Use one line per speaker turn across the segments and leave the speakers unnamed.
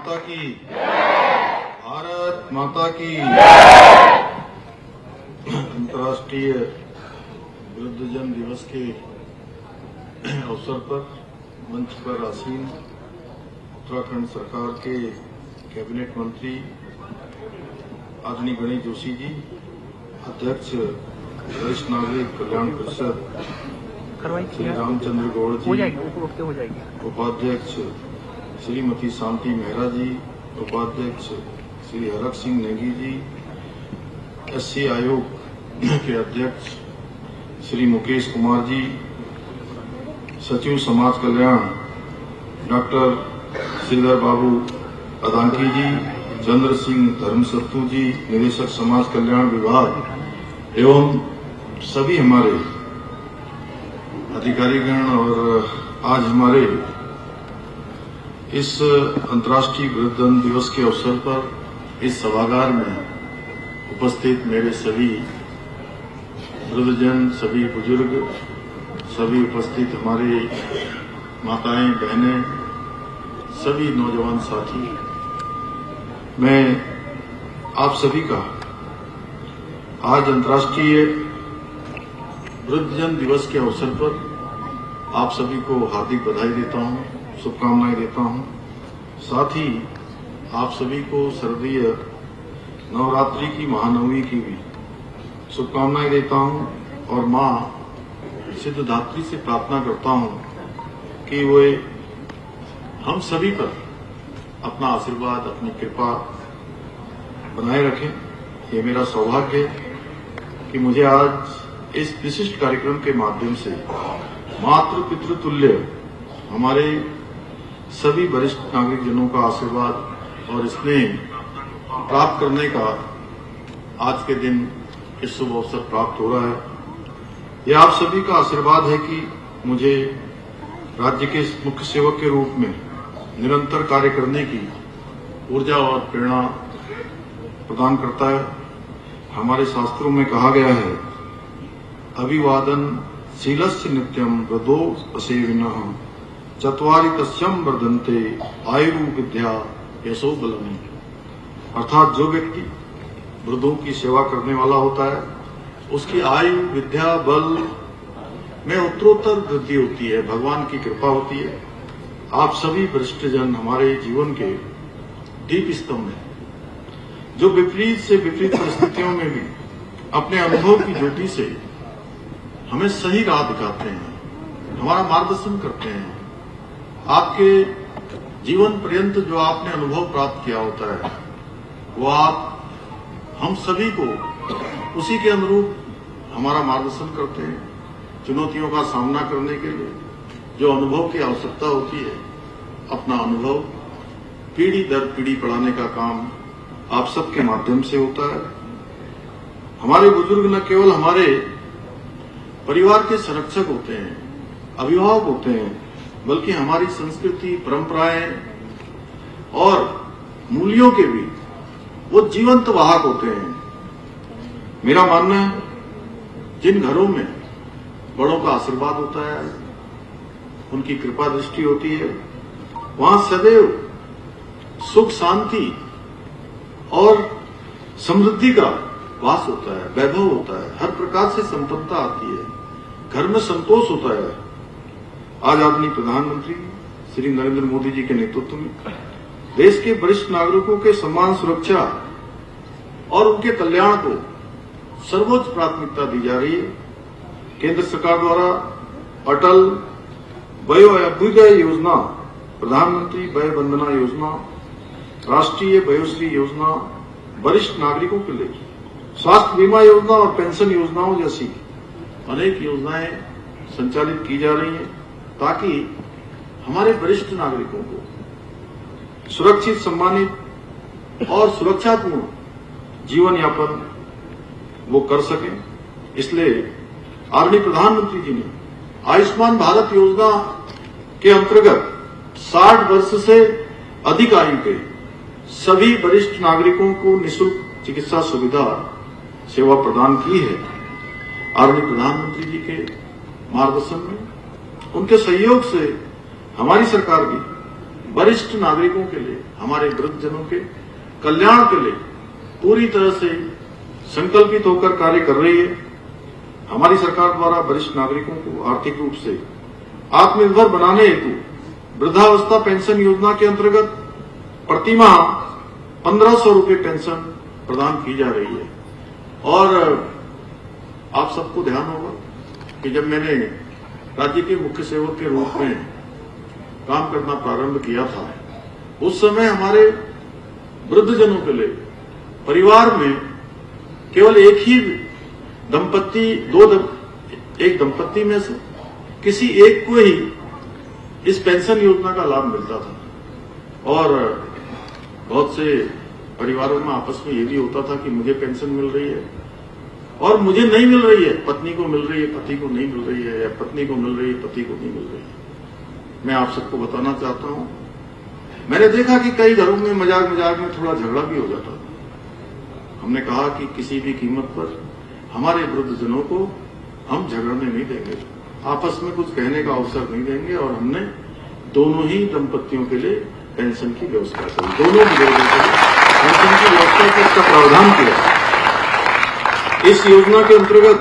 माता की, भारत माता की। अंतर्राष्ट्रीय वृद्धजन दिवस के अवसर पर मंच पर आसीन उत्तराखंड सरकार के कैबिनेट मंत्री आदरणीय गणेश जोशी जी, अध्यक्ष वरिष्ठ नागरिक कल्याण परिषद श्री रामचंद्र गौड़ जी, उपाध्यक्ष श्रीमती शांति मेहरा जी, उपाध्यक्ष श्री हरक सिंह नेगी जी, एससी आयोग के अध्यक्ष श्री मुकेश कुमार जी, सचिव समाज कल्याण डॉक्टर श्रीधर बाबू अदांकी जी, चंद्र सिंह धर्मसत्तू जी, निदेशक समाज कल्याण विभाग एवं सभी हमारे अधिकारीगण और आज हमारे इस अंतर्राष्ट्रीय वृद्धजन दिवस के अवसर पर इस सभागार में उपस्थित मेरे सभी वृद्धजन, सभी बुजुर्ग, सभी उपस्थित हमारे माताएं, बहनें, सभी नौजवान साथी, मैं आप सभी का आज अंतर्राष्ट्रीय वृद्धजन दिवस के अवसर पर आप सभी को हार्दिक बधाई देता हूं, शुभकामनाएं देता हूं। साथ ही आप सभी को शारदीय नवरात्रि की महानवमी की भी शुभकामनाएं देता हूं और मां सिद्धधात्री से प्रार्थना करता हूं कि वे हम सभी पर अपना आशीर्वाद, अपनी कृपा बनाए रखें। ये मेरा सौभाग्य है कि मुझे आज इस विशिष्ट कार्यक्रम के माध्यम से मातृ पितृ तुल्य हमारे सभी वरिष्ठ नागरिक जनों का आशीर्वाद और स्नेह प्राप्त करने का आज के दिन इस शुभ अवसर प्राप्त हो रहा है। यह आप सभी का आशीर्वाद है कि मुझे राज्य के मुख्य सेवक के रूप में निरंतर कार्य करने की ऊर्जा और प्रेरणा प्रदान करता है। हमारे शास्त्रों में कहा गया है, अभिवादन शीलस्य नित्यम वृद्धो असेविनः चत्वारि तस्यं वर्धन्ते आयु विद्या यशो बलम्। अर्थात जो व्यक्ति वृद्धों की सेवा करने वाला होता है उसकी आयु, विद्या, बल में उत्तरोत्तर वृद्धि होती है, भगवान की कृपा होती है। आप सभी वरिष्ठ जन हमारे जीवन के दीप स्तंभ हैं, जो विपरीत से विपरीत परिस्थितियों में भी अपने अनुभव की ज्योति से हमें सही राह दिखाते हैं, हमारा मार्गदर्शन करते हैं। आपके जीवन पर्यंत जो आपने अनुभव प्राप्त किया होता है वो आप हम सभी को उसी के अनुरूप हमारा मार्गदर्शन करते हैं। चुनौतियों का सामना करने के लिए जो अनुभव की आवश्यकता होती है, अपना अनुभव पीढ़ी दर पीढ़ी बढ़ाने का काम आप सबके माध्यम से होता है। हमारे बुजुर्ग न केवल हमारे परिवार के संरक्षक होते हैं, अभिभावक होते हैं, बल्कि हमारी संस्कृति, परंपराएं और मूल्यों के भी वो जीवंत वाहक होते हैं। मेरा मानना है, जिन घरों में बड़ों का आशीर्वाद होता है, उनकी कृपा दृष्टि होती है, वहां सदैव सुख, शांति और समृद्धि का वास होता है, वैभव होता है, हर प्रकार से संपन्नता आती है, घर में संतोष होता है। आज आदरणीय प्रधानमंत्री श्री नरेंद्र मोदी जी के नेतृत्व में देश के वरिष्ठ नागरिकों के सम्मान, सुरक्षा और उनके कल्याण को सर्वोच्च प्राथमिकता दी जा रही है। केंद्र सरकार द्वारा अटल वयो अभ्युदय योजना, प्रधानमंत्री वय वंदना योजना, राष्ट्रीय वयोश्री योजना, वरिष्ठ नागरिकों के लिए स्वास्थ्य बीमा योजना और पेंशन योजनाओं जैसी अनेक योजनाएं संचालित की जा रही हैं, ताकि हमारे वरिष्ठ नागरिकों को सुरक्षित, सम्मानित और सुरक्षापूर्ण जीवन यापन वो कर सकें। इसलिए आदरणीय प्रधानमंत्री जी ने आयुष्मान भारत योजना के अंतर्गत 60 वर्ष से अधिक आयु के सभी वरिष्ठ नागरिकों को निःशुल्क चिकित्सा सुविधा सेवा प्रदान की है। आदरणीय प्रधानमंत्री जी के मार्गदर्शन में, उनके सहयोग से हमारी सरकार भी वरिष्ठ नागरिकों के लिए, हमारे वृद्धजनों के कल्याण के लिए पूरी तरह से संकल्पित होकर कार्य कर रही है। हमारी सरकार द्वारा वरिष्ठ नागरिकों को आर्थिक रूप से आत्मनिर्भर बनाने हेतु वृद्धावस्था पेंशन योजना के अंतर्गत प्रतिमाह 1500 रुपये पेंशन प्रदान की जा रही है। और आप सबको ध्यान होगा कि जब मैंने राज्य के मुख्य सेवक के रूप में काम करना प्रारंभ किया था, उस समय हमारे वृद्धजनों के लिए परिवार में केवल एक ही दंपत्ति, एक दंपत्ति में से किसी एक को ही इस पेंशन योजना का लाभ मिलता था। और बहुत से परिवारों में आपस में ये भी होता था कि मुझे पेंशन मिल रही है और मुझे नहीं मिल रही है, पत्नी को मिल रही है, पति को नहीं मिल रही है, या पत्नी को मिल रही है, पति को नहीं मिल रही है। मैं आप सबको बताना चाहता हूं, मैंने देखा कि कई घरों में मजाक में थोड़ा झगड़ा भी हो जाता था। हमने कहा कि किसी भी कीमत पर हमारे वृद्धजनों को हम झगड़ने नहीं देंगे, आपस में कुछ कहने का अवसर नहीं देंगे, और हमने दोनों ही दंपत्तियों के लिए पेंशन की व्यवस्था करी, दोनों बुजुर्गों के लिए पेंशन की व्यवस्था की, इसका प्रावधान किया। इस योजना के अंतर्गत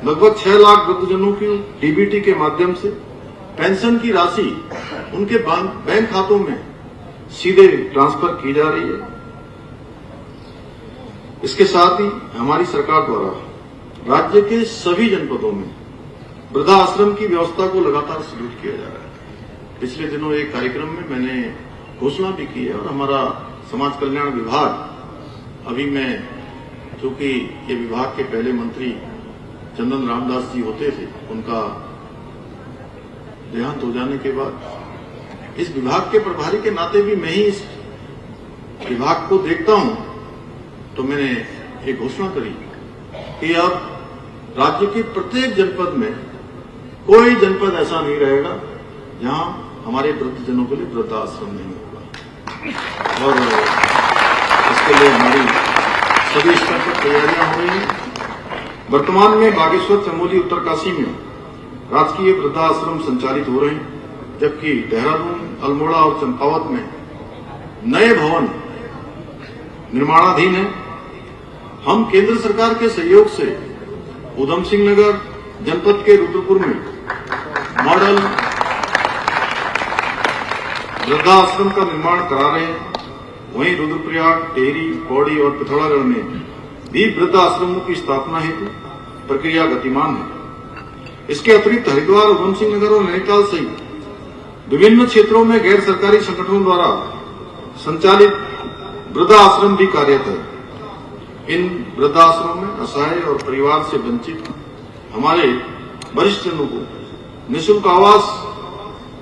लगभग 6 लाख वृद्धजनों की डीबीटी के माध्यम से पेंशन की राशि उनके बैंक खातों में सीधे ट्रांसफर की जा रही है। इसके साथ ही हमारी सरकार द्वारा राज्य के सभी जनपदों में वृद्धाश्रम की व्यवस्था को लगातार सुदृढ़ किया जा रहा है। पिछले दिनों एक कार्यक्रम में मैंने घोषणा भी की है, और हमारा समाज कल्याण विभाग, अभी मैं चूंकि ये विभाग के पहले मंत्री चंदन रामदास जी होते थे, उनका देहांत हो जाने के बाद इस विभाग के प्रभारी के नाते भी मैं ही इस विभाग को देखता हूं, तो मैंने एक घोषणा करी कि अब राज्य के प्रत्येक जनपद में कोई जनपद ऐसा नहीं रहेगा जहां हमारे वृद्धजनों के लिए वृद्धाश्रम नहीं होगा। और इसके लिए हमारी सभी स्तर पर तैयारियां हो रही हैं। वर्तमान में बागेश्वर, चमोली, उत्तरकाशी में राजकीय वृद्धाश्रम संचालित हो रहे हैं, जबकि देहरादून, अल्मोड़ा और चंपावत में नए भवन निर्माणाधीन है। हम केंद्र सरकार के सहयोग से उधम सिंह नगर जनपद के रुद्रपुर में मॉडल वृद्धाश्रम का निर्माण करा रहे हैं। वहीं रुद्रप्रयाग, टेहरी, पौड़ी और पिथौरागढ़ में भी वृद्धाश्रमों की स्थापना हेतु प्रक्रिया गतिमान है। इसके अतिरिक्त हरिद्वार, उधम सिंह नगर और नैनीताल सहित विभिन्न क्षेत्रों में गैर सरकारी संगठनों द्वारा संचालित वृद्धाश्रम भी कार्यरत है। इन वृद्धाश्रमों में असहाय और परिवार से वंचित हमारे वरिष्ठ जनों को निःशुल्क आवास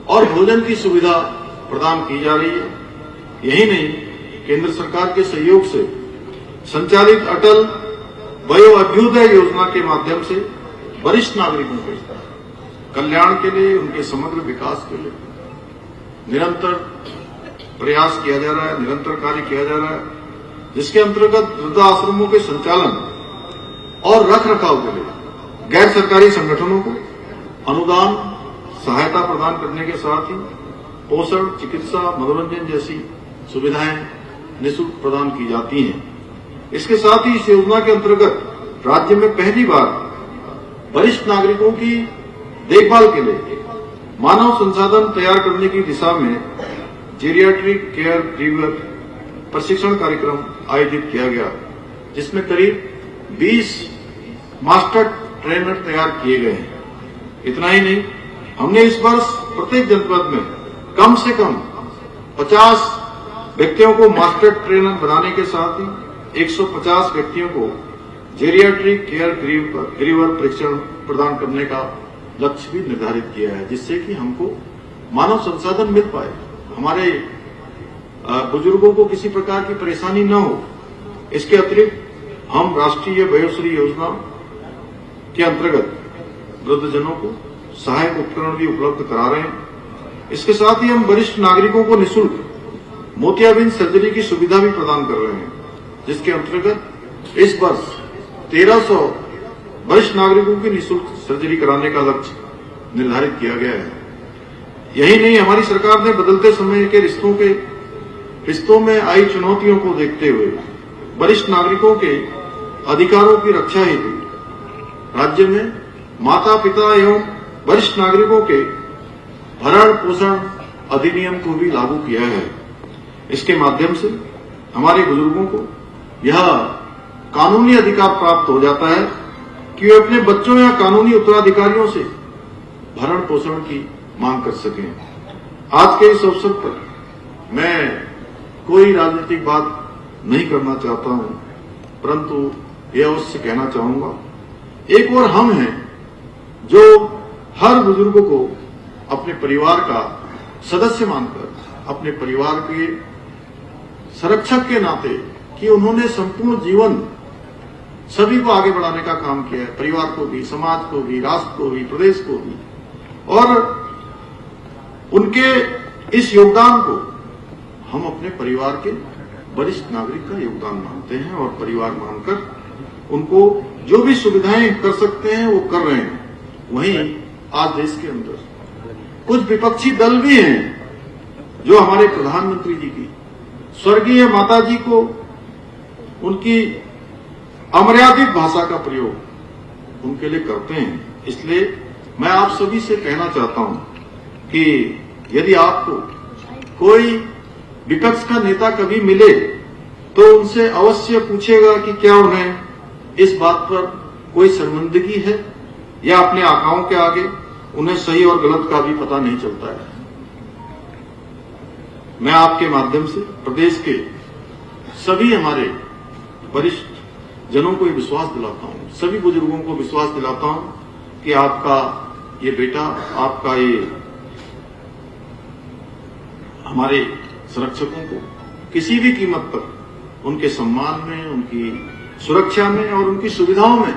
और भोजन की सुविधा प्रदान की जा रही है। यही नहीं, केंद्र सरकार के सहयोग से संचालित अटल वयो अभ्युदय योजना के माध्यम से वरिष्ठ नागरिकों के कल्याण के लिए, उनके समग्र विकास के लिए निरंतर प्रयास किया जा रहा है, निरंतर कार्य किया जा रहा है, जिसके अंतर्गत वृद्धाश्रमों के संचालन और रख रखाव के लिए गैर सरकारी संगठनों को अनुदान, सहायता प्रदान करने के साथ ही पोषण, चिकित्सा, मनोरंजन जैसी सुविधाएं निःशुल्क प्रदान की जाती हैं। इसके साथ ही इस योजना के अंतर्गत राज्य में पहली बार वरिष्ठ नागरिकों की देखभाल के लिए मानव संसाधन तैयार करने की दिशा में जीरियाट्रिक केयर गिवर प्रशिक्षण कार्यक्रम आयोजित किया गया, जिसमें करीब 20 मास्टर ट्रेनर तैयार किए गए हैं। इतना ही नहीं, हमने इस वर्ष प्रत्येक जनपद में कम से कम 50 व्यक्तियों को मास्टर ट्रेनर बनाने के साथ ही 150 व्यक्तियों को जेरियाट्रिक केयर गिवर प्रशिक्षण प्रदान करने का लक्ष्य भी निर्धारित किया है, जिससे कि हमको मानव संसाधन मिल पाए, हमारे बुजुर्गों को किसी प्रकार की परेशानी न हो। इसके अतिरिक्त हम राष्ट्रीय वयोश्री योजना के अंतर्गत वृद्धजनों को सहायक उपकरण भी उपलब्ध करा रहे हैं। इसके साथ ही हम वरिष्ठ नागरिकों को निःशुल्क मोतियाबिंद सर्जरी की सुविधा भी प्रदान कर रहे हैं, जिसके अंतर्गत इस वर्ष 1300 वरिष्ठ नागरिकों की निःशुल्क सर्जरी कराने का लक्ष्य निर्धारित किया गया है। यही नहीं, हमारी सरकार ने बदलते समय के रिश्तों में आई चुनौतियों को देखते हुए वरिष्ठ नागरिकों के अधिकारों की रक्षा हेतु राज्य में माता पिता एवं वरिष्ठ नागरिकों के भरण पोषण अधिनियम को भी लागू किया है। इसके माध्यम से हमारे बुजुर्गों को यह कानूनी अधिकार प्राप्त हो जाता है कि वे अपने बच्चों या कानूनी उत्तराधिकारियों से भरण पोषण की मांग कर सकें। आज के इस अवसर पर मैं कोई राजनीतिक बात नहीं करना चाहता हूं, परंतु यह अवश्य कहना चाहूंगा, एक और हम हैं जो हर बुजुर्ग को अपने परिवार का सदस्य मानकर, अपने परिवार के संरक्षक के नाते कि उन्होंने संपूर्ण जीवन सभी को आगे बढ़ाने का काम किया है, परिवार को भी, समाज को भी, राष्ट्र को भी, प्रदेश को भी, और उनके इस योगदान को हम अपने परिवार के वरिष्ठ नागरिक का योगदान मानते हैं और परिवार मानकर उनको जो भी सुविधाएं कर सकते हैं वो कर रहे हैं। वहीं आज देश के अंदर कुछ विपक्षी दल भी हैं जो हमारे प्रधानमंत्री जी की स्वर्गीय माता जी को उनकी अमर्यादित भाषा का प्रयोग उनके लिए करते हैं। इसलिए मैं आप सभी से कहना चाहता हूं कि यदि आपको कोई विपक्ष का नेता कभी मिले तो उनसे अवश्य पूछेगा कि क्या उन्हें इस बात पर कोई शर्मिंदगी है या अपने आकाओं के आगे उन्हें सही और गलत का भी पता नहीं चलता है। मैं आपके माध्यम से प्रदेश के सभी हमारे वरिष्ठ जनों को विश्वास दिलाता हूं, सभी बुजुर्गों को विश्वास दिलाता हूं कि आपका ये बेटा, आपका ये हमारे संरक्षकों को किसी भी कीमत पर उनके सम्मान में, उनकी सुरक्षा में और उनकी सुविधाओं में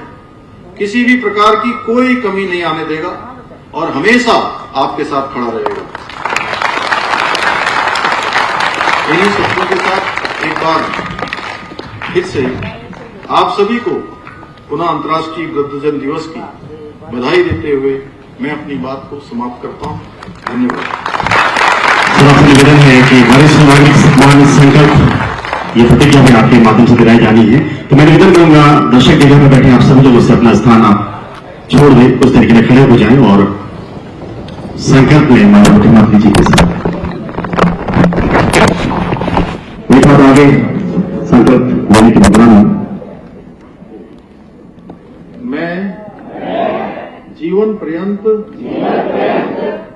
किसी भी प्रकार की कोई कमी नहीं आने देगा और हमेशा आपके साथ खड़ा रहेगा। इन्हीं शब्दों के साथ एक बार फिर से आप सभी को पुनः अंतर्राष्ट्रीय वृद्धजन दिवस की बधाई देते हुए मैं अपनी बात को समाप्त करता हूं। धन्यवाद।
आपसे निवेदन है कि वरिष्ठ नागरिक सम्मान संकल्प ये प्रतिज्ञा भी आपके माध्यम से दिलाई जानी है, तो मैं निवेदन करूंगा दर्शक जगह पर बैठे आप सभी लोग उससे अपना स्थान आप छोड़ दें, उस तरीके से खड़े हो जाएं और संकल्प लें माननीय मुख्यमंत्री जी के साथ। एक बार आगे संकल्प लेने की मुद्रा में
मैं जीवन पर्यंत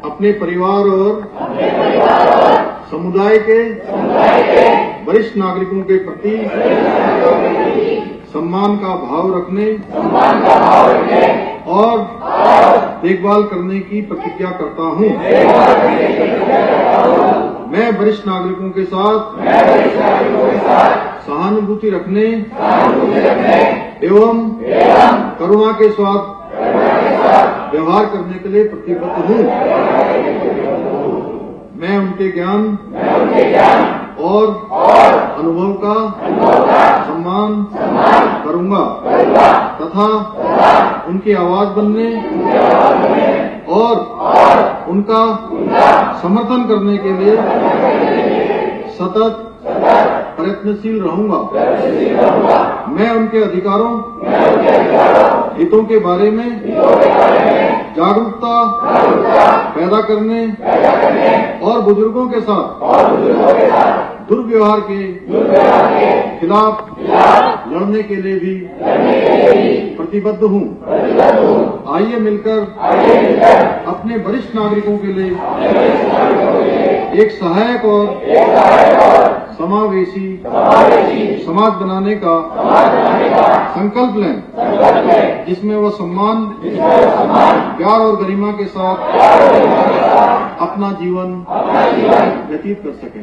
अपने परिवार और समुदाय के वरिष्ठ नागरिकों के प्रति सम्मान का भाव रखने और देखभाल करने की प्रतिज्ञा करता हूं। मैं वरिष्ठ नागरिकों के साथ सहानुभूति रखने एवं करुणा के साथ व्यवहार करने के लिए प्रतिबद्ध हूं। मैं उनके ज्ञान और अनुभव का सम्मान करूंगा तथा उनकी आवाज बनने और उनका समर्थन करने के लिए सतत प्रयत्नशील रहूंगा। मैं उनके अधिकारों हितों के बारे में जागरूकता पैदा करने और बुजुर्गों के साथ दुर्व्यवहार के खिलाफ लड़ने के लिए भी प्रतिबद्ध हूं। आइए मिलकर अपने वरिष्ठ नागरिकों के लिए एक सहायक और समावेशी समाज बनाने का संकल्प लें, जिसमें वह सम्मान, प्यार और गरिमा के साथ अपना जीवन व्यतीत कर सकें।